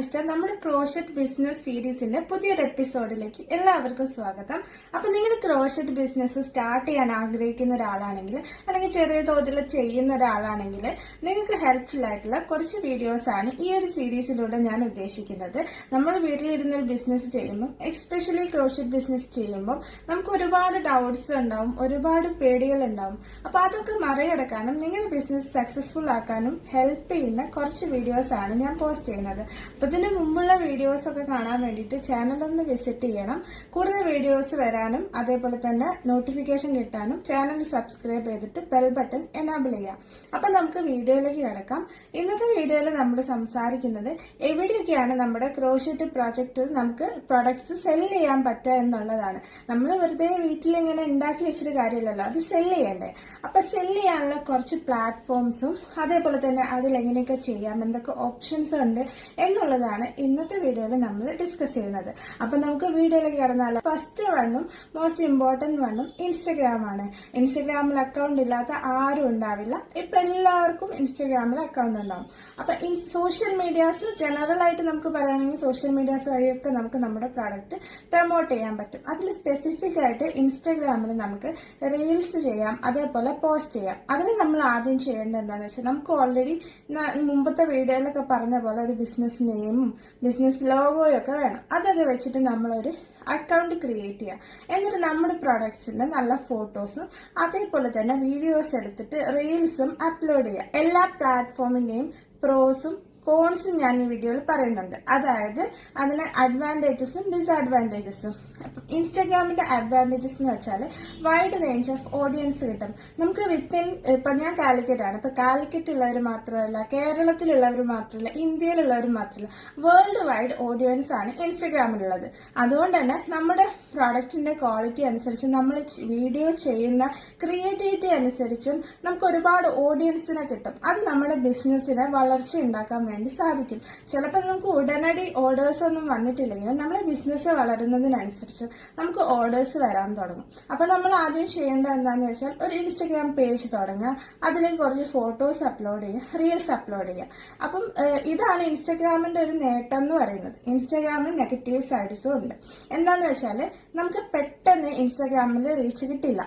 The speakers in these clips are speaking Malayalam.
മിസ്റ്റർ നമ്മുടെ ക്രോഷറ്റ് ബിസിനസ് സീരീസിന്റെ പുതിയൊരു എപ്പിസോഡിലേക്ക് എല്ലാവർക്കും സ്വാഗതം. അപ്പൊ നിങ്ങൾ ക്രോഷറ്റ് ബിസിനസ് സ്റ്റാർട്ട് ചെയ്യാൻ ആഗ്രഹിക്കുന്ന ഒരാളാണെങ്കിൽ അല്ലെങ്കിൽ ചെറിയ തോതിൽ ചെയ്യുന്ന ഒരാളാണെങ്കിൽ നിങ്ങൾക്ക് ഹെൽപ്ഫുൾ ആയിട്ടുള്ള കുറച്ച് വീഡിയോസ് ആണ് ഈ ഒരു സീരീസിലൂടെ ഞാൻ ഉദ്ദേശിക്കുന്നത്. നമ്മൾ വീട്ടിലിരുന്ന് ഒരു ബിസിനസ് ചെയ്യുമ്പോൾ, എക്സ്പെഷ്യലി ക്രോഷറ്റ് ബിസിനസ് ചെയ്യുമ്പോൾ നമുക്ക് ഒരുപാട് ഡൗട്ട്സ് ഉണ്ടാവും, ഒരുപാട് പേടികൾ ഉണ്ടാവും. അപ്പൊ അതൊക്കെ മറികടക്കാനും നിങ്ങളുടെ ബിസിനസ് സക്സസ്ഫുൾ ആക്കാനും ഹെൽപ്പ് ചെയ്യുന്ന കുറച്ച് വീഡിയോസ് ആണ് ഞാൻ പോസ്റ്റ് ചെയ്യുന്നത്. അപ്പൊ ഇതിന് മുമ്പുള്ള വീഡിയോസ് ഒക്കെ കാണാൻ വേണ്ടിയിട്ട് ചാനൽ ഒന്ന് വിസിറ്റ് ചെയ്യണം. കൂടുതൽ വീഡിയോസ് വരാനും അതേപോലെ തന്നെ നോട്ടിഫിക്കേഷൻ കിട്ടാനും ചാനൽ സബ്സ്ക്രൈബ് ചെയ്തിട്ട് ബെൽ ബട്ടൺ എനാബിൾ ചെയ്യാം. അപ്പൊ നമുക്ക് വീഡിയോയിലേക്ക് കിടക്കാം. ഇന്നത്തെ വീഡിയോയിൽ നമ്മൾ സംസാരിക്കുന്നത് എവിടെയൊക്കെയാണ് നമ്മുടെ ക്രോഷറ്റ് പ്രോജക്റ്റ് നമുക്ക് പ്രൊഡക്ട്സ് സെല് ചെയ്യാൻ പറ്റുക എന്നുള്ളതാണ്. നമ്മൾ വെറുതെ വീട്ടിൽ ഇങ്ങനെ ഉണ്ടാക്കി വെച്ചിട്ട് കാര്യമില്ലല്ലോ, അത് സെല് ചെയ്യണ്ടേ. അപ്പൊ സെല് ചെയ്യാനുള്ള കുറച്ച് പ്ലാറ്റ്ഫോംസും അതേപോലെ തന്നെ അതിൽ എങ്ങനെയൊക്കെ ചെയ്യാം, എന്തൊക്കെ ഓപ്ഷൻസ് ഉണ്ട് എന്നുള്ളതാണ് ഇന്നത്തെ വീഡിയോയിൽ നമ്മൾ ഡിസ്കസ് ചെയ്യുന്നത്. അപ്പൊ നമുക്ക് വീഡിയോയിലേക്ക് കടന്നാൽ ഫസ്റ്റ് വണ്ണും മോസ്റ്റ് ഇമ്പോർട്ടന്റ് വണ്ണും ഇൻസ്റ്റഗ്രാം ആണ്. ഇൻസ്റ്റഗ്രാമിൽ അക്കൗണ്ട് ഇല്ലാത്ത ആരും ഉണ്ടാവില്ല. ഇപ്പൊ എല്ലാവർക്കും ഇൻസ്റ്റഗ്രാമിൽ അക്കൗണ്ട് ഉണ്ടാവും. അപ്പൊ സോഷ്യൽ മീഡിയാസ് ജനറൽ ആയിട്ട് നമുക്ക് പറയുകയാണെങ്കിൽ സോഷ്യൽ മീഡിയാസ് വഴിയൊക്കെ നമുക്ക് നമ്മുടെ പ്രോഡക്റ്റ് പ്രൊമോട്ട് ചെയ്യാൻ പറ്റും. അതിൽ സ്പെസിഫിക് ആയിട്ട് ഇൻസ്റ്റഗ്രാമിൽ നമുക്ക് റീൽസ് ചെയ്യാം, അതേപോലെ പോസ്റ്റ് ചെയ്യാം. അതിന് നമ്മൾ ആദ്യം ചെയ്യേണ്ടത് എന്താണെന്ന് വെച്ചാൽ നമുക്ക് ഓൾറെഡി മുമ്പത്തെ വീഡിയോയിലൊക്കെ പറഞ്ഞ പോലെ ഒരു ബിസിനസ് നെയിമും ബിസിനസ് ലോഗോയും ഒക്കെ വേണം. അതൊക്കെ വെച്ചിട്ട് നമ്മളൊരു അക്കൗണ്ട് ക്രിയേറ്റ് ചെയ്യാം. എന്നിട്ട് നമ്മുടെ പ്രോഡക്ട്സിന്റെ നല്ല ഫോട്ടോസും അതേപോലെ തന്നെ വീഡിയോസ് എടുത്തിട്ട് റീൽസും അപ്ലോഡ് ചെയ്യാം. എല്ലാ പ്ലാറ്റ്ഫോമിന്റെയും പ്രോസും കോൺസും ഞാൻ ഈ വീഡിയോയിൽ പറയുന്നുണ്ട്. അതായത് അതിന് അഡ്വാൻറ്റേജസും ഡിസഡ്വാൻറ്റേജസും. ഇൻസ്റ്റാഗ്രാമിന്റെ അഡ്വാൻറ്റേജസ് എന്ന് വെച്ചാൽ വൈഡ് റേഞ്ച് ഓഫ് ഓഡിയൻസ് കിട്ടും. നമുക്ക് വിത്തിൻ, ഇപ്പൊ ഞാൻ കാലിക്കറ്റ് ആണ്, ഇപ്പൊ കാലിക്കറ്റ് ഉള്ളവർ മാത്രമല്ല, കേരളത്തിലുള്ളവർ മാത്രമല്ല, ഇന്ത്യയിലുള്ളവർ മാത്രമല്ല, വേൾഡ് വൈഡ് ഓഡിയൻസ് ആണ് ഇൻസ്റ്റഗ്രാമിലുള്ളത്. അതുകൊണ്ട് തന്നെ നമ്മുടെ പ്രോഡക്റ്റിന്റെ ക്വാളിറ്റി അനുസരിച്ച് നമ്മൾ വീഡിയോ ചെയ്യുന്ന ക്രിയേറ്റിവിറ്റി അനുസരിച്ചും നമുക്ക് ഒരുപാട് ഓഡിയൻസിനെ കിട്ടും. അത് നമ്മുടെ ബിസിനസ്സിനെ വളർച്ച ഉണ്ടാക്കാൻ വേണ്ടി സാധിക്കും. ചിലപ്പോൾ നമുക്ക് ഉടനടി ഓർഡേഴ്സ് ഒന്നും വന്നിട്ടില്ലെങ്കിലും നമ്മളെ ബിസിനസ് വളരുന്നതിനനുസരിച്ച് നമുക്ക് ഓർഡേഴ്സ് വരാൻ തുടങ്ങും. അപ്പൊ നമ്മൾ ആദ്യം ചെയ്യേണ്ടത് എന്താണെന്ന് വെച്ചാൽ ഒരു ഇൻസ്റ്റഗ്രാം പേജ് തുടങ്ങുക, അതിലേക്ക് കുറച്ച് ഫോട്ടോസ് അപ്ലോഡ് ചെയ്യുക, റീൽസ് അപ്ലോഡ് ചെയ്യുക. അപ്പം ഇതാണ് ഇൻസ്റ്റഗ്രാമിന്റെ ഒരു നേട്ടം എന്ന് പറയുന്നത്. ഇൻസ്റ്റഗ്രാമിന് നെഗറ്റീവ് സൈഡ്സും ഉണ്ട്. എന്താന്ന് വെച്ചാൽ നമുക്ക് പെട്ടെന്ന് ഇൻസ്റ്റഗ്രാമിൽ റീച്ച് കിട്ടില്ല.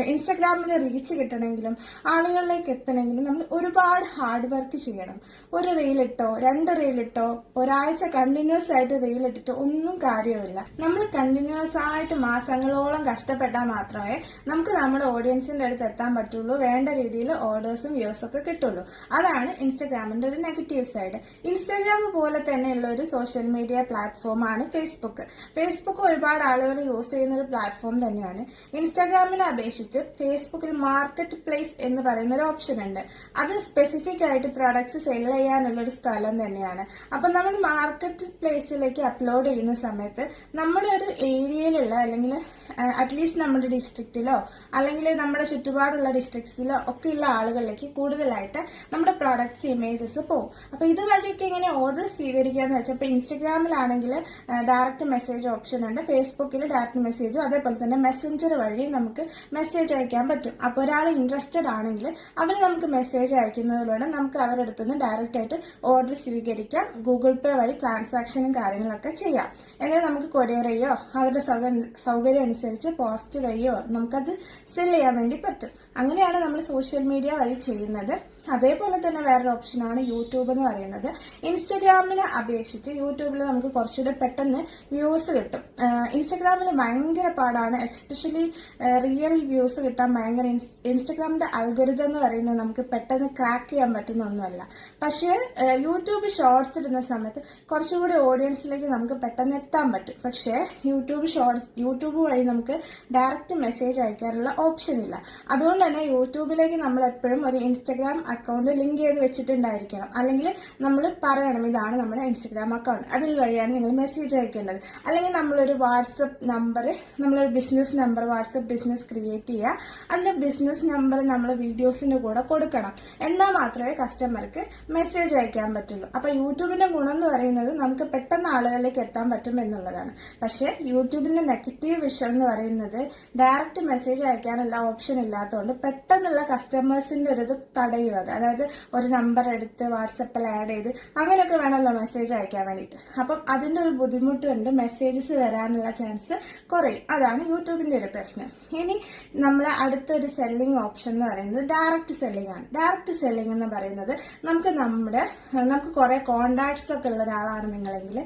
ഇൻസ്റ്റഗ്രാമിൽ റീച്ച് കിട്ടണമെങ്കിലും ആളുകളിലേക്ക് എത്തണമെങ്കിലും നമ്മൾ ഒരുപാട് ഹാർഡ് വർക്ക് ചെയ്യണം. ഒരു റീലിട്ടോ 2 റീലിട്ടോ ഒരാഴ്ച കണ്ടിന്യൂസ് ആയിട്ട് റീലിട്ടിട്ടോ ഒന്നും കാര്യമില്ല. നമ്മൾ കണ്ടിന്യൂസ് ആയിട്ട് മാസങ്ങളോളം കഷ്ടപ്പെട്ടാൽ മാത്രമേ നമുക്ക് നമ്മുടെ ഓഡിയൻസിന്റെ അടുത്ത് എത്താൻ പറ്റുള്ളൂ, വേണ്ട രീതിയിൽ ഓർഡേഴ്സും വ്യൂസും ഒക്കെ കിട്ടുള്ളൂ. അതാണ് ഇൻസ്റ്റഗ്രാമിന്റെ ഒരു നെഗറ്റീവ് സൈഡ്. ഇൻസ്റ്റഗ്രാം പോലെ തന്നെയുള്ള ഒരു സോഷ്യൽ മീഡിയ പ്ലാറ്റ്ഫോമാണ് ഫേസ്ബുക്ക്. ഫേസ്ബുക്ക് ഒരുപാട് ആളുകൾ യൂസ് ചെയ്യുന്ന ഒരു പ്ലാറ്റ്ഫോം തന്നെയാണ്. ഇൻസ്റ്റഗ്രാമിനെ അപേക്ഷിച്ച് ഫേസ്ബുക്കിൽ മാർക്കറ്റ് പ്ലേസ് എന്ന് പറയുന്ന ഒരു ഓപ്ഷൻ ഉണ്ട്. അത് സ്പെസിഫിക് ആയിട്ട് പ്രൊഡക്ട്സ് സെൽ ചെയ്യാനുള്ള ഒരു സ്ഥലം തന്നെയാണ്. അപ്പൊ നമ്മൾ മാർക്കറ്റ് പ്ലേസിലേക്ക് അപ്ലോഡ് ചെയ്യുന്ന സമയത്ത് നമ്മുടെ ഒരു ഏരിയയിലുള്ള അല്ലെങ്കിൽ അറ്റ്ലീസ്റ്റ് നമ്മുടെ ഡിസ്ട്രിക്റ്റിലോ അല്ലെങ്കിൽ നമ്മുടെ ചുറ്റുപാടുള്ള ഡിസ്ട്രിക്ട്സിലോ ഒക്കെ ഉള്ള ആളുകളിലേക്ക് കൂടുതലായിട്ട് നമ്മുടെ പ്രൊഡക്ട്സ് ഇമേജസ് പോകും. അപ്പൊ ഇതുവഴിയൊക്കെ എങ്ങനെ ഓർഡർ സ്വീകരിക്കാന്ന് വെച്ചാൽ ഇപ്പൊ ഇൻസ്റ്റഗ്രാമിലാണെങ്കിൽ ഡയറക്റ്റ് മെസ്സേജ് ഓപ്ഷൻ ഉണ്ട്, ഫേസ്ബുക്കിൽ ഡയറക്റ്റ് മെസ്സേജും അതേപോലെ തന്നെ മെസ്സഞ്ചർ വഴി നമുക്ക് മെസ്സേജ് അയക്കാൻ പറ്റും. അപ്പൊ ഒരാൾ ഇൻട്രസ്റ്റഡ് ആണെങ്കിൽ അവർ നമുക്ക് മെസ്സേജ് അയക്കുന്നതിലൂടെ നമുക്ക് അവരുടെ അടുത്ത് നിന്ന് ഡയറക്റ്റ് ആയിട്ട് ഓർഡർ സ്വീകരിക്കാം. ഗൂഗിൾ പേ വഴി ട്രാൻസാക്ഷനും കാര്യങ്ങളൊക്കെ ചെയ്യാം. എന്നാൽ നമുക്ക് കൊറിയർ വഴിയോ അവരുടെ സൗകര്യം അനുസരിച്ച് പോസ്റ്റ് വഴിയോ നമുക്കത് സെല് ചെയ്യാൻ വേണ്ടി പറ്റും. അങ്ങനെയാണ് നമ്മൾ സോഷ്യൽ മീഡിയ വഴി ചെയ്യുന്നത്. അതേപോലെ തന്നെ വേറൊരു ഓപ്ഷനാണ് യൂട്യൂബ് എന്ന് പറയുന്നത്. ഇൻസ്റ്റഗ്രാമിനെ അപേക്ഷിച്ച് യൂട്യൂബിൽ നമുക്ക് കുറച്ചുകൂടെ പെട്ടെന്ന് വ്യൂസ് കിട്ടും. ഇൻസ്റ്റഗ്രാമിൽ ഭയങ്കര പാടാണ്, എക്സ്പെഷ്യലി റിയൽ വ്യൂസ് കിട്ടാൻ ഭയങ്കര. ഇൻസ്റ്റഗ്രാമിന്റെ അൽഗോരിതം എന്ന് പറയുന്നത് നമുക്ക് പെട്ടെന്ന് ക്രാക്ക് ചെയ്യാൻ പറ്റുന്ന ഒന്നുമല്ല. പക്ഷേ യൂട്യൂബ് ഷോർട്സ് ഇടുന്ന സമയത്ത് കുറച്ചുകൂടി ഓഡിയൻസിലേക്ക് നമുക്ക് പെട്ടെന്ന് എത്താൻ പറ്റും. പക്ഷേ യൂട്യൂബ് വഴി നമുക്ക് ഡയറക്റ്റ് മെസ്സേജ് അയക്കാനുള്ള ഓപ്ഷൻ ഇല്ല. അതുകൊണ്ട് തന്നെ യൂട്യൂബിലേക്ക് നമ്മൾ എപ്പോഴും ഒരു ഇൻസ്റ്റഗ്രാം അക്കൗണ്ട് ലിങ്ക് ചെയ്ത് വെച്ചിട്ടുണ്ടായിരിക്കണം. അല്ലെങ്കിൽ നമ്മൾ പറയണം ഇതാണ് നമ്മുടെ ഇൻസ്റ്റഗ്രാം അക്കൗണ്ട്, അതിൽ വഴിയാണ് നിങ്ങൾ മെസ്സേജ് അയക്കേണ്ടത്. അല്ലെങ്കിൽ നമ്മളൊരു വാട്സപ്പ് നമ്പർ, നമ്മളൊരു business number, WhatsApp business create ചെയ്യുക. അതിന്റെ ബിസിനസ് നമ്പർ നമ്മൾ വീഡിയോസിന്റെ കൂടെ കൊടുക്കണം. എന്നാൽ മാത്രമേ കസ്റ്റമർക്ക് മെസ്സേജ് അയക്കാൻ പറ്റുള്ളൂ. അപ്പൊ യൂട്യൂബിന്റെ ഗുണം എന്ന് പറയുന്നത് നമുക്ക് പെട്ടെന്ന് ആളുകളിലേക്ക് എത്താൻ പറ്റും എന്നുള്ളതാണ്. പക്ഷെ യൂട്യൂബിന്റെ നെഗറ്റീവ് വിഷയം എന്ന് പറയുന്നത് ഡയറക്റ്റ് മെസ്സേജ് അയക്കാനുള്ള ഓപ്ഷൻ ഇല്ലാത്തതുകൊണ്ട് പെട്ടെന്നുള്ള കസ്റ്റമേഴ്സിന്റെ ഒരു ഇത് തടയുക. എന്നുള്ളത്. അതായത് ഒരു നമ്പർ എടുത്ത് വാട്സപ്പിൽ ആഡ് ചെയ്ത് അങ്ങനെയൊക്കെ വേണമല്ലോ മെസ്സേജ് അയക്കാൻ വേണ്ടിയിട്ട്. അപ്പം അതിന്റെ ഒരു ബുദ്ധിമുട്ടുണ്ട്, മെസ്സേജസ് വരാനുള്ള ചാൻസ് കുറയും. അതാണ് യൂട്യൂബിന്റെ ഒരു പ്രശ്നം. ഇനി നമ്മളെ അടുത്തൊരു സെല്ലിംഗ് ഓപ്ഷൻ എന്ന് പറയുന്നത് ഡയറക്റ്റ് സെല്ലിംഗ് ആണ്. ഡയറക്റ്റ് സെല്ലിംഗ് എന്ന് പറയുന്നത് നമുക്ക് കുറെ കോണ്ടാക്ട്സ് ഒക്കെ ഉള്ള ഒരാളാണ് നിങ്ങളെങ്കിൽ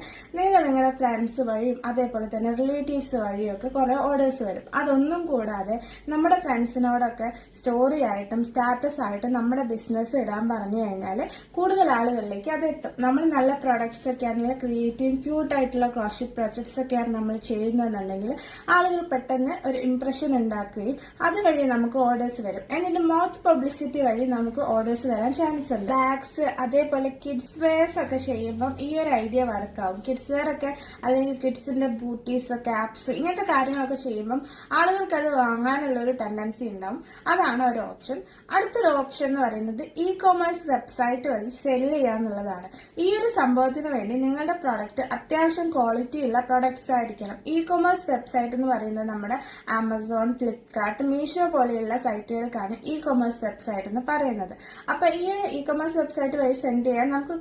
നിങ്ങളുടെ ഫ്രണ്ട്സ് വഴിയും അതേപോലെ തന്നെ റിലേറ്റീവ്സ് വഴിയും ഒക്കെ കുറെ ഓർഡേഴ്സ് വരും. അതൊന്നും കൂടാതെ നമ്മുടെ ഫ്രണ്ട്സിനോടൊക്കെ സ്റ്റോറി ആയിട്ടും സ്റ്റാറ്റസ് ആയിട്ടും നമ്മുടെ ബിസിനസ് ഇടാൻ പറഞ്ഞു കഴിഞ്ഞാൽ കൂടുതൽ ആളുകളിലേക്ക് അത് എത്തും. നമ്മൾ നല്ല പ്രൊഡക്ട്സ് ഒക്കെയാണ്, നല്ല ക്രിയേറ്റീവ് ക്യൂട്ട് ആയിട്ടുള്ള ക്രോഷറ്റ് പ്രോജക്ട്സ് ഒക്കെയാണ് നമ്മൾ ചെയ്യുന്നതെന്നുണ്ടെങ്കിൽ ആളുകൾ പെട്ടെന്ന് ഒരു ഇംപ്രഷൻ ഉണ്ടാക്കുകയും അതുവഴി നമുക്ക് ഓർഡേഴ്സ് വരും. എന്നിട്ട് മൗത്ത് പബ്ലിസിറ്റി വഴി നമുക്ക് ഓർഡേഴ്സ് വരാൻ ചാൻസ് ഉണ്ട്. ബാഗ്സ് അതേപോലെ കിഡ്സ് വെയർസ് ഒക്കെ ചെയ്യുമ്പോൾ ഈ ഒരു ഐഡിയ വർക്കാവും. കിഡ്സ് വെയർ ഒക്കെ അല്ലെങ്കിൽ കിഡ്സിന്റെ ബൂട്ടീസ് ക്യാപ്സ് ഇങ്ങനത്തെ കാര്യങ്ങളൊക്കെ ചെയ്യുമ്പം ആളുകൾക്ക് അത് വാങ്ങാനുള്ള ഒരു ടെൻഡൻസി ഉണ്ടാവും. അതാണ് ഒരു ഓപ്ഷൻ. അടുത്തൊരു ഓപ്ഷൻ എന്ന് പറയുന്നത് ഇ കൊമേഴ്സ് വെബ്സൈറ്റ് വഴി സെല് ചെയ്യാന്നുള്ളതാണ്. ഈ ഒരു സംഭവത്തിന് വേണ്ടി നിങ്ങളുടെ പ്രൊഡക്റ്റ് അത്യാവശ്യം ക്വാളിറ്റി ഉള്ള പ്രൊഡക്ട്സ് ആയിരിക്കണം. ഇ കൊമേഴ്സ് വെബ്സൈറ്റ് എന്ന് പറയുന്നത് നമ്മുടെ ആമസോൺ, ഫ്ലിപ്കാർട്ട്, മീഷോ പോലെയുള്ള സൈറ്റുകൾക്കാണ് ഇ കൊമേഴ്സ് വെബ്സൈറ്റ് എന്ന് പറയുന്നത്. അപ്പൊ ഈ ഇ കൊമേഴ്സ് വെബ്സൈറ്റ് വഴി സെല് ചെയ്യാൻ നമുക്ക്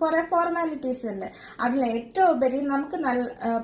കുറെ ഫോർമാലിറ്റീസ് ഉണ്ട്. അതിൽ ഏറ്റവും ഉപരി നമുക്ക്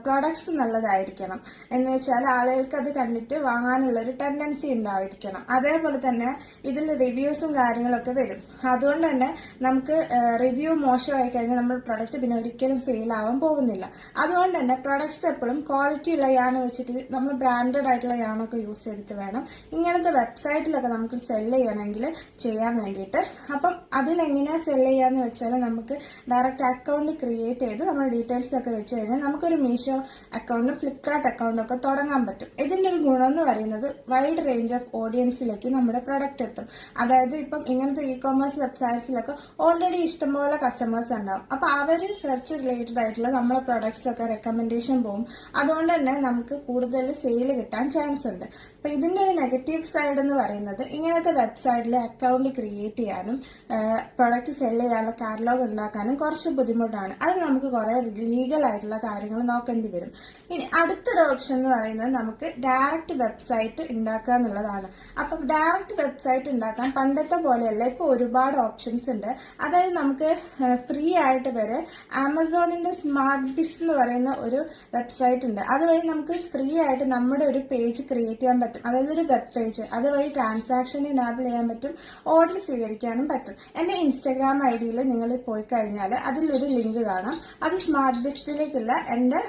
പ്രോഡക്ട്സ് നല്ലതായിരിക്കണം. എന്ന് വെച്ചാൽ ആളുകൾക്ക് അത് കണ്ടിട്ട് വാങ്ങാനുള്ള ഒരു ടെൻഡൻസി ഉണ്ടായിരിക്കണം. അതേപോലെ തന്നെ ഇതിൽ റിവ്യൂസും കാര്യങ്ങളൊക്കെ വരും. അതുകൊണ്ട് തന്നെ നമുക്ക് റിവ്യൂ മോശമായി കഴിഞ്ഞാൽ നമ്മുടെ പ്രൊഡക്റ്റ് പിന്നെ ഒരിക്കലും സെയിൽ ആവാൻ പോകുന്നില്ല. അതുകൊണ്ട് തന്നെ പ്രൊഡക്ട്സ് എപ്പോഴും ക്വാളിറ്റി ഉള്ള യാണ് വെച്ചിട്ട് നമ്മൾ ബ്രാൻഡഡ് ആയിട്ടുള്ള യാണൊക്കെ യൂസ് ചെയ്തിട്ട് വേണം ഇങ്ങനത്തെ വെബ്സൈറ്റിലൊക്കെ നമുക്ക് സെല് ചെയ്യണമെങ്കിൽ ചെയ്യാൻ വേണ്ടിയിട്ട്. അപ്പം അതിലെങ്ങനെയാ സെല് ചെയ്യാന്ന് വെച്ചാൽ നമുക്ക് ഡയറക്റ്റ് അക്കൗണ്ട് ക്രിയേറ്റ് ചെയ്ത് നമ്മുടെ ഡീറ്റെയിൽസ് ഒക്കെ വെച്ച് കഴിഞ്ഞാൽ നമുക്കൊരു മീഷോ അക്കൗണ്ടും ഫ്ലിപ്കാർട്ട് അക്കൗണ്ടും ഒക്കെ തുടങ്ങാൻ പറ്റും. ഇതിന്റെ ഒരു ഗുണം എന്ന് പറയുന്നത് വൈഡ് റേഞ്ച് ഓഫ് ഓഡിയൻസിലേക്ക് നമ്മുടെ പ്രൊഡക്റ്റ് എത്തും. അതായത് ഇപ്പം ഇങ്ങനത്തെ ഇ കൊമേഴ്സ് വെബ്സൈറ്റ്സിലൊക്കെ ഓൾറെഡി ഇഷ്ടംപോലെ കസ്റ്റമേഴ്സ് ഉണ്ടാവും. അപ്പൊ അവര് സെർച്ച് റിലേറ്റഡ് ആയിട്ടുള്ള നമ്മളെ പ്രൊഡക്ട്സ് ഒക്കെ റെക്കമെൻഡേഷൻ പോകും. അതുകൊണ്ട് തന്നെ നമുക്ക് കൂടുതൽ സെയിൽ കിട്ടാൻ ചാൻസ് ഉണ്ട്. അപ്പൊ ഇതിന്റെ ഒരു നെഗറ്റീവ് സൈഡ് എന്ന് പറയുന്നത് ഇങ്ങനത്തെ വെബ്സൈറ്റിൽ അക്കൗണ്ട് ക്രിയേറ്റ് ചെയ്യാനും പ്രൊഡക്റ്റ് സെല് ചെയ്യാനുള്ള കാറ്റലോഗ് ഉണ്ടാക്കാനും കുറച്ച് ബുദ്ധിമുട്ടാണ്. അത് നമുക്ക് കുറെ ലീഗൽ ആയിട്ടുള്ള കാര്യങ്ങൾ നോക്കേണ്ടി വരും. ഇനി അടുത്തൊരു ഓപ്ഷൻ എന്ന് പറയുന്നത് നമുക്ക് ഡയറക്റ്റ് വെബ്സൈറ്റ് ഉണ്ടാക്കുക എന്നുള്ളതാണ്. അപ്പൊ ഡയറക്റ്റ് വെബ്സൈറ്റ് ഉണ്ടാക്കാൻ പണ്ടത്തെ പോലെയല്ല, ഇപ്പൊ ഒരുപാട് ഓപ്ഷൻസ് ഉണ്ട്. അതായത് നമുക്ക് ഫ്രീ ആയിട്ട് വരെ ആമസോണിന്റെ സ്മാർട്ട് ബിസ് എന്ന് പറയുന്ന ഒരു വെബ്സൈറ്റ് ഉണ്ട്. അതുവഴി നമുക്ക് ഫ്രീ ആയിട്ട് നമ്മുടെ ഒരു പേജ് ക്രിയേറ്റ് ചെയ്യാൻ പറ്റും. അതായത് ഒരു വെബ് പേജ്. അതുവഴി ട്രാൻസാക്ഷൻ ഇനാബിൾ ചെയ്യാൻ പറ്റും, ഓർഡർ സ്വീകരിക്കാനും പറ്റും. എന്റെ ഇൻസ്റ്റാഗ്രാം ഐഡിയിൽ നിങ്ങൾ പോയി കഴിഞ്ഞാൽ അതിലൊരു ലിങ്ക് കാണാം. അത് സ്മാർട്ട് ബിസിലേക്കുള്ള എന്റെ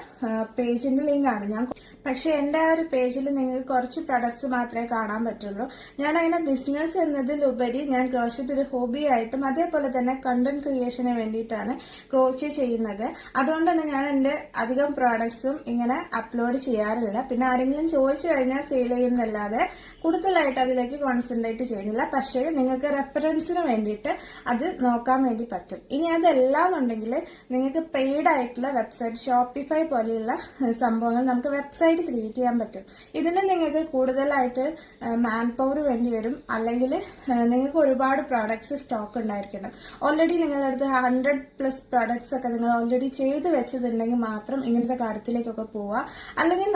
പേജിന്റെ ലിങ്ക് ആണ്. പക്ഷെ എന്റെ ആ ഒരു പേജിൽ നിങ്ങൾക്ക് കുറച്ച് പ്രൊഡക്ട്സ് മാത്രമേ കാണാൻ പറ്റുള്ളൂ. ഞാൻ അങ്ങനെ ബിസിനസ് എന്നതിലുപരി ഞാൻ ക്രോഷറ്റ് ഒരു ഹോബി ആയിട്ടും അതേപോലെ തന്നെ കണ്ടന്റ് ക്രിയേഷന് വേണ്ടിയിട്ടാണ് ക്രോഷറ്റ് ചെയ്യുന്നത്. അതുകൊണ്ട് തന്നെ ഞാൻ എന്റെ അധികം പ്രോഡക്ട്സും ഇങ്ങനെ അപ്ലോഡ് ചെയ്യാറില്ല. പിന്നെ ആരെങ്കിലും ചോദിച്ചു കഴിഞ്ഞാൽ സെയിൽ ചെയ്യുന്നല്ലാതെ കൂടുതലായിട്ട് അതിലേക്ക് കോൺസെൻട്രേറ്റ് ചെയ്യുന്നില്ല. പക്ഷേ നിങ്ങൾക്ക് റെഫറൻസിന് വേണ്ടിയിട്ട് അത് നോക്കാൻ വേണ്ടി പറ്റും. ഇനി അതല്ലാന്നുണ്ടെങ്കിൽ നിങ്ങൾക്ക് പെയ്ഡ് ആയിട്ടുള്ള വെബ്സൈറ്റ്, ഷോപ്പിഫൈ പോലെയുള്ള സംഭവങ്ങൾ നമുക്ക് വെബ്സൈറ്റ് ക്രിയേറ്റ് ചെയ്യാൻ പറ്റും. ഇതിന് നിങ്ങൾക്ക് കൂടുതലായിട്ട് മാൻ പവർ വേണ്ടി വരും. അല്ലെങ്കിൽ നിങ്ങൾക്ക് ഒരുപാട് പ്രോഡക്ട്സ് സ്റ്റോക്ക് ഉണ്ടായിരിക്കണം. ഓൾറെഡി നിങ്ങളുടെ അടുത്ത് 100+ പ്രോഡക്ട്സ് ഒക്കെ നിങ്ങൾ ഓൾറെഡി ചെയ്ത് വെച്ചതുണ്ടെങ്കിൽ മാത്രം ഇങ്ങനത്തെ കാര്യത്തിലേക്കൊക്കെ പോവുക. അല്ലെങ്കിൽ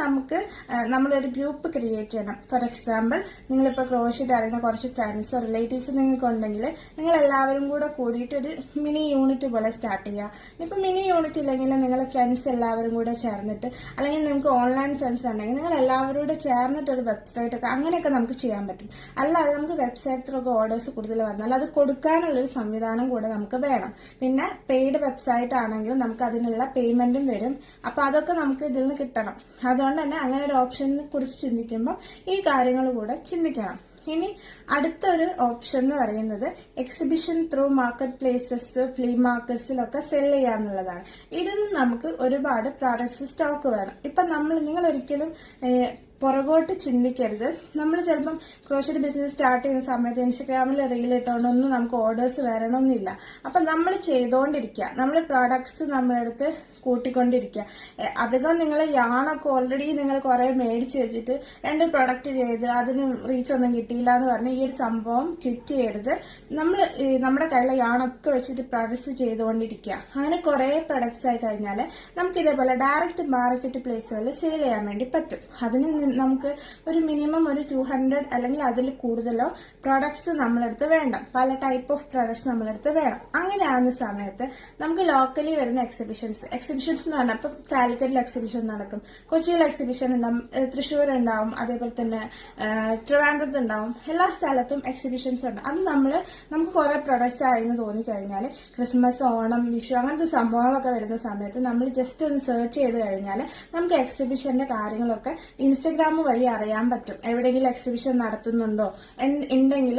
നമ്മളൊരു ഗ്രൂപ്പ് ക്രിയേറ്റ് ചെയ്യണം. ഫോർ എക്സാമ്പിൾ നിങ്ങളിപ്പോൾ ക്രോഷറ്റ് അറിയുന്ന കുറച്ച് ഫ്രണ്ട്സോ റിലേറ്റീവ്സ് നിങ്ങൾക്ക് ഉണ്ടെങ്കിൽ നിങ്ങൾ എല്ലാവരും കൂടെ കൂടിയിട്ട് ഒരു മിനി യൂണിറ്റ് പോലെ സ്റ്റാർട്ട് ചെയ്യുക. ഇപ്പൊ മിനി യൂണിറ്റ് ഇല്ലെങ്കിൽ നിങ്ങളെ ഫ്രണ്ട്സ് എല്ലാവരും കൂടെ ചേർന്നിട്ട്, അല്ലെങ്കിൽ നിങ്ങൾക്ക് ഓൺലൈൻ ഫ്രണ്ട്സ് ഉണ്ടെങ്കിൽ നിങ്ങൾ എല്ലാവരോടും ചേർന്നിട്ട് ഒരു വെബ്സൈറ്റ് ഒക്കെ അങ്ങനെയൊക്കെ നമുക്ക് ചെയ്യാൻ പറ്റും. അല്ലാതെ നമുക്ക് വെബ്സൈറ്റിലൊക്കെ ഓർഡേഴ്സ് കൂടുതൽ വന്നാൽ അത് കൊടുക്കാനുള്ളൊരു സംവിധാനം കൂടെ നമുക്ക് വേണം. പിന്നെ പെയ്ഡ് വെബ്സൈറ്റ് ആണെങ്കിലും നമുക്ക് അതിനുള്ള പേയ്മെന്റും വരും. അപ്പൊ അതൊക്കെ നമുക്ക് ഇതിൽ നിന്ന് കിട്ടണം. അതുകൊണ്ട് തന്നെ അങ്ങനെ ഒരു ഓപ്ഷനെ കുറിച്ച് ചിന്തിക്കുമ്പോൾ ഈ കാര്യങ്ങൾ കൂടെ ചിന്തിക്കണം. ഇനി അടുത്തൊരു ഓപ്ഷൻ എന്ന് പറയുന്നത് exhibition through market places, flea മാർക്കറ്റ്സിലൊക്കെ സെല് ചെയ്യാന്നുള്ളതാണ്. ഇതിൽ നമുക്ക് ഒരുപാട് പ്രോഡക്ട്സ് സ്റ്റോക്ക് വേണം. ഇപ്പൊ നിങ്ങൾ ഒരിക്കലും പുറകോട്ട് ചിന്തിക്കരുത്. നമ്മൾ ചിലപ്പം ക്രോഷറ്റ് ബിസിനസ് സ്റ്റാർട്ട് ചെയ്യുന്ന സമയത്ത് ഇൻസ്റ്റഗ്രാമിൽ റീൽ ഇട്ടുകൊണ്ടൊന്നും നമുക്ക് ഓർഡേഴ്സ് വരണമെന്നില്ല. അപ്പൊ നമ്മൾ ചെയ്തുകൊണ്ടിരിക്കുക, നമ്മൾ പ്രോഡക്ട്സ് നമ്മളെടുത്ത് കൂട്ടിക്കൊണ്ടിരിക്കുക. അധികം നിങ്ങൾ യാണൊക്കെ ഓൾറെഡി നിങ്ങൾ കുറെ മേടിച്ച് വെച്ചിട്ട് 2 പ്രൊഡക്റ്റ് ചെയ്ത് അതിന് റീച്ച് ഒന്നും കിട്ടിയില്ല എന്ന് പറഞ്ഞ് ഈ ഒരു സംഭവം ക്വിറ്റ് ചെയ്യരുത്. നമ്മുടെ കയ്യിലെ യാണൊക്കെ വെച്ചിട്ട് പ്രൊഡക്ട്സ് ചെയ്തുകൊണ്ടിരിക്കുക. അങ്ങനെ കുറെ പ്രൊഡക്ട്സ് ആയി കഴിഞ്ഞാൽ നമുക്ക് ഇതേപോലെ ഡയറക്റ്റ് മാർക്കറ്റ് പ്ലേസുകളിൽ സെയിൽ ചെയ്യാൻ വേണ്ടി പറ്റും. അതിന് നമുക്ക് ഒരു മിനിമം ഒരു 200 അല്ലെങ്കിൽ അതിൽ കൂടുതലോ പ്രൊഡക്ട്സ് നമ്മളെടുത്ത് വേണ്ട, പല ടൈപ്പ് ഓഫ് പ്രൊഡക്ട്സ് നമ്മളെടുത്ത് വേണം. അങ്ങനെ ആവുന്ന സമയത്ത് നമുക്ക് ലോക്കലി വരുന്ന എക്സിബിഷൻസ് എന്ന് പറഞ്ഞാൽ ഇപ്പം കാലിക്കറ്റിൽ എക്സിബിഷൻ നടക്കും, കൊച്ചിയിൽ എക്സിബിഷൻ ഉണ്ടാവും, തൃശ്ശൂർ ഉണ്ടാവും, അതേപോലെ തന്നെ ട്രിവാൻഡ്രത്ത് ഉണ്ടാവും. എല്ലാ സ്ഥലത്തും എക്സിബിഷൻസ് ഉണ്ട്. അത് നമുക്ക് കുറെ പ്രൊഡക്ട്സ് ആയെന്ന് തോന്നിക്കഴിഞ്ഞാൽ ക്രിസ്മസ്, ഓണം, വിഷു അങ്ങനത്തെ സംഭവങ്ങളൊക്കെ വരുന്ന സമയത്ത് നമ്മൾ ജസ്റ്റ് ഒന്ന് സെർച്ച് ചെയ്ത് കഴിഞ്ഞാൽ നമുക്ക് എക്സിബിഷന്റെ കാര്യങ്ങളൊക്കെ ഇൻസ്റ്റഗ്രാം വഴി അറിയാൻ പറ്റും. എവിടെയെങ്കിലും എക്സിബിഷൻ നടത്തുന്നുണ്ടോ ഉണ്ടെങ്കിൽ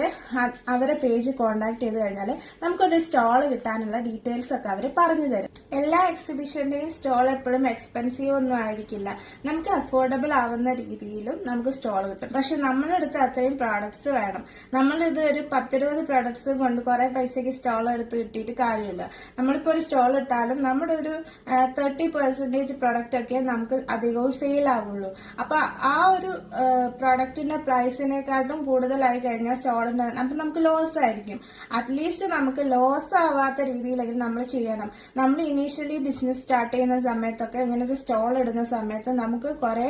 അവരെ പേജ് കോണ്ടാക്ട് ചെയ്ത് കഴിഞ്ഞാൽ നമുക്കൊരു സ്റ്റോൾ കിട്ടാനുള്ള ഡീറ്റെയിൽസ് ഒക്കെ അവർ പറഞ്ഞു തരും. എല്ലാ എക്സിബിഷന്റെയും സ്റ്റോൾ എപ്പോഴും എക്സ്പെൻസീവ് ഒന്നും ആയിരിക്കില്ല. നമുക്ക് അഫോർഡബിൾ ആവുന്ന രീതിയിലും നമുക്ക് സ്റ്റോൾ കിട്ടും. പക്ഷെ നമ്മുടെ അടുത്ത് അത്രയും പ്രോഡക്ട്സ് വേണം. നമ്മളിത് ഒരു 10-20 പ്രോഡക്ട്സ് കൊണ്ട് കുറെ പൈസക്ക് സ്റ്റോൾ എടുത്ത് കിട്ടിയിട്ട് കാര്യമില്ല. നമ്മളിപ്പോ ഒരു സ്റ്റോൾ ഇട്ടാലും നമ്മുടെ ഒരു 30% പ്രൊഡക്റ്റ് ഒക്കെ നമുക്ക് അധികവും സെയിൽ ആവുള്ളൂ. അപ്പൊ ആ ഒരു പ്രൊഡക്റ്റിന്റെ പ്രൈസിനെക്കാട്ടും കൂടുതലായി കഴിഞ്ഞാൽ സ്റ്റോളിന്റെ അപ്പൊ നമുക്ക് ലോസ് ആയിരിക്കും. അറ്റ്ലീസ്റ്റ് നമുക്ക് ലോസ് ആവാത്ത രീതിയിലെങ്കിലും നമ്മൾ ചെയ്യണം. നമ്മൾ ഇനീഷ്യലി ബിസിനസ് സ്റ്റാർട്ട് ചെയ്യുന്ന സമയത്തൊക്കെ ഇങ്ങനത്തെ സ്റ്റോൾ ഇടുന്ന സമയത്ത് നമുക്ക് കുറെ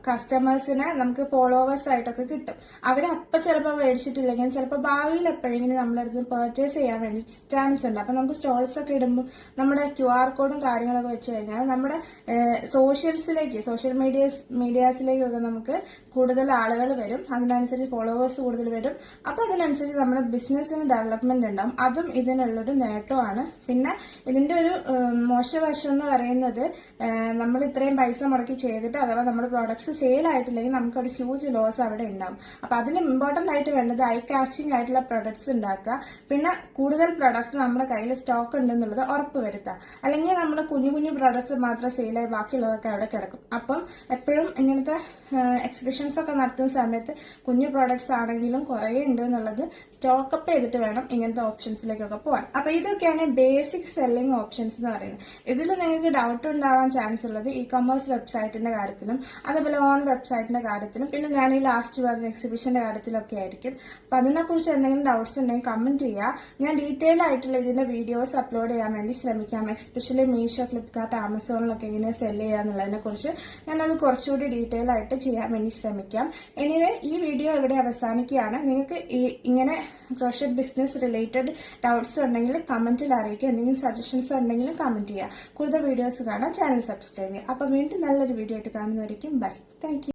കസ്റ്റമേഴ്സിനെ നമുക്ക് ഫോളോവേഴ്സ് ആയിട്ടൊക്കെ കിട്ടും. അവര് അപ്പൊ ചിലപ്പോൾ മേടിച്ചിട്ടില്ലെങ്കിൽ ചിലപ്പോൾ ഭാവിയിൽ എപ്പോഴെങ്കിലും നമ്മുടെ അടുത്ത് പർച്ചേസ് ചെയ്യാൻ വേണ്ടി ചാൻസ് ഉണ്ട്. അപ്പൊ നമുക്ക് സ്റ്റോൾസ് ഒക്കെ ഇടുമ്പോൾ നമ്മുടെ QR കോഡും കാര്യങ്ങളൊക്കെ വെച്ച് കഴിഞ്ഞാൽ നമ്മുടെ സോഷ്യൽ മീഡിയാസിലേക്കൊക്കെ നമുക്ക് കൂടുതൽ ആളുകൾ വരും. അതിനനുസരിച്ച് ഫോളോവേഴ്സ് കൂടുതൽ വരും. അപ്പൊ അതിനനുസരിച്ച് നമ്മുടെ ബിസിനസ്സിന് ഡെവലപ്മെന്റ് ഉണ്ടാവും. അതും ഇതിനുള്ളൊരു നേട്ടമാണ്. പിന്നെ ഇതിന്റെ ഒരു മോശവശം എന്ന് പറയുന്നത് നമ്മൾ ഇത്രയും പൈസ മുടക്കി ചെയ്തിട്ട് അഥവാ നമ്മുടെ പ്രോഡക്ട്സ് സെയിൽ ആയിട്ടില്ലെങ്കിൽ നമുക്കൊരു ഹ്യൂജ് ലോസ് അവിടെ ഉണ്ടാവും. അപ്പൊ അതിൽ ഇമ്പോർട്ടന്റ് ആയിട്ട് വേണ്ടത് ഐ കാച്ചിങ് ആയിട്ടുള്ള പ്രൊഡക്ട്സ് ഉണ്ടാക്കുക. പിന്നെ കൂടുതൽ പ്രൊഡക്ട്സ് നമ്മുടെ കയ്യിൽ സ്റ്റോക്ക് ഉണ്ടെന്നുള്ളത് ഉറപ്പ് വരുത്തുക. അല്ലെങ്കിൽ നമ്മൾ കുഞ്ഞു കുഞ്ഞു പ്രൊഡക്ട്സ് മാത്രം സെയിലായി ബാക്കിയുള്ളതൊക്കെ അവിടെ കിടക്കും. അപ്പം എപ്പോഴും ഇങ്ങനത്തെ എക്സിബിഷൻസ് ഒക്കെ നടത്തുന്ന സമയത്ത് കുഞ്ഞു പ്രോഡക്ട്സ് ആണെങ്കിലും കുറെ ഉണ്ട് എന്നുള്ളത് സ്റ്റോക്ക് അപ്പ് ചെയ്തിട്ട് വേണം ഇങ്ങനത്തെ ഓപ്ഷൻസിലേക്കൊക്കെ പോകാൻ. അപ്പൊ ഇതൊക്കെയാണ് ബേസിക് സെല്ലിംഗ് ഓപ്ഷൻസ് എന്ന് പറയുന്നത്. ഇതിൽ നിങ്ങൾക്ക് ഡൗട്ട് ഉണ്ടാവാൻ ചാൻസ് ഉള്ളത് ഇ-കൊമേഴ്സ് വെബ്സൈറ്റിന്റെ കാര്യത്തിലും അതേപോലെ ഓൺ വെബ്സൈറ്റിന്റെ കാര്യത്തിലും പിന്നെ ഞാൻ ഈ ലാസ്റ്റ് പറഞ്ഞ എക്സിബിഷന്റെ കാര്യത്തിലൊക്കെ ആയിരിക്കും. അപ്പൊ അതിനെക്കുറിച്ച് എന്തെങ്കിലും ഡൗട്ട്സ് ഉണ്ടെങ്കിൽ കമന്റ് ചെയ്യുക. ഞാൻ ഡീറ്റെയിൽ ആയിട്ടുള്ള ഇതിന്റെ വീഡിയോസ് അപ്ലോഡ് ചെയ്യാൻ വേണ്ടി ശ്രമിക്കാം. എസ്പെഷ്യലി മീഷോ, ഫ്ലിപ്കാർട്ട്, ആമസോണിലൊക്കെ എങ്ങനെ സെല് ചെയ്യാന്നുള്ളതിനെ കുറിച്ച് ഞാനത് കുറച്ചുകൂടി ഡീറ്റെയിൽ ആയിട്ട് ചെയ്യാൻ വേണ്ടി ശ്രമിക്കാം. എനിവേ ഈ വീഡിയോ ഇവിടെ അവസാനിക്കുകയാണ്. നിങ്ങൾക്ക് ഇങ്ങനെ ക്രോഷറ്റ് ബിസിനസ് റിലേറ്റഡ് ഡൗട്ട്സ് ഉണ്ടെങ്കിൽ കമന്റിൽ അറിയിക്കുക. എന്തെങ്കിലും സജഷൻസ് ഉണ്ടെങ്കിലും കമന്റ് ചെയ്യുക. കൂടുതൽ വീഡിയോസ് കാണാൻ ചാനൽ സബ്സ്ക്രൈബ് ചെയ്യുക. അപ്പൊ വീണ്ടും നല്ലൊരു വീഡിയോ ആയിട്ട് കാണുന്നതായിരിക്കും. ബൈ. Thank you.